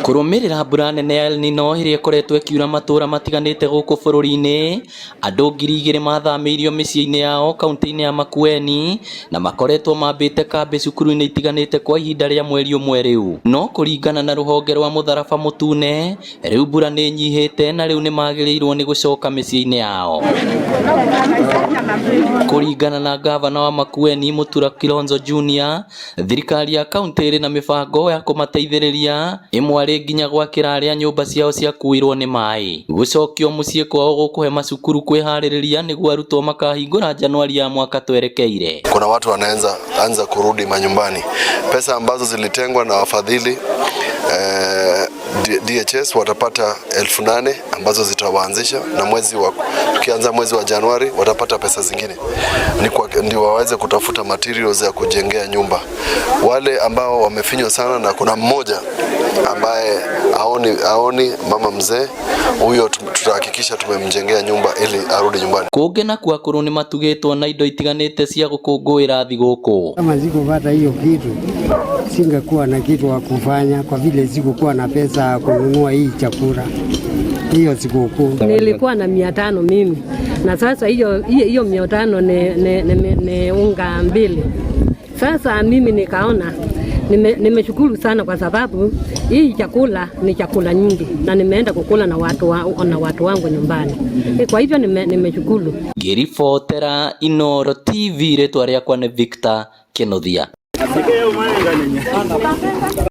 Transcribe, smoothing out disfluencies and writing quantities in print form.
Kurumirira mbura nene ya El Nino iria ikoretwo ikiura matura matiganite guku bururi-ini, andu 2,000 mathamiirio micii-ini yao kaunti-ini ya Makueni na makoretwo mambite kambi cukuru-ini itiganite kwa ihinda ria mweri umwe riu. No kuringana na ruhonge rwa Mutharaba Mutune, riu mbura ni nyihite na riu ni magirirwo ni gucoka micii-ini yao. Kuringana na gavana wa Makueni Mutura Kilonzo Junior, thirikari ya kaunti iri na mibango ya kumateithiriria imwari nginya gwakira aria nyumba ciao ciakuirwo ni mai. Gucokio mucii kwao gukuhe macukuru kwihaririria niguo arutwo makahingura Januari ya mwaka twerekeire. Kuna watu wanaanza kurudi manyumbani. Pesa ambazo zilitengwa na wafadhili DHS watapata 8,000 ambazo zitawaanzisha, na tukianza mwezi wa Januari watapata pesa zingine ndio waweze kutafuta materials ya kujengea nyumba. Wale ambao wamefinywa sana, na kuna mmoja ambaye aoni mama mzee, huyo tutahakikisha tumemjengea nyumba ili arudi nyumbani. Kugena kwa kuruni matugitwo na indo itiganite cia gukunguira thiguku. Kama sikupata hiyo kitu singekuwa na kitu wa kufanya, kwa vile sikukuwa na pesa ya kununua hii chakula. Hiyo sikukuu nilikuwa na 500 mimi, na sasa hiyo 500 ni unga 2. Sasa mimi nikaona nimeshukuru sana, kwa sababu hii chakula ni chakula nyingi na nimeenda kukula na watu wangu nyumbani. Kwa hivyo nimeshukuru. Ngiribotera Inooro TV, retwa riakwa ni Victor Kenothia.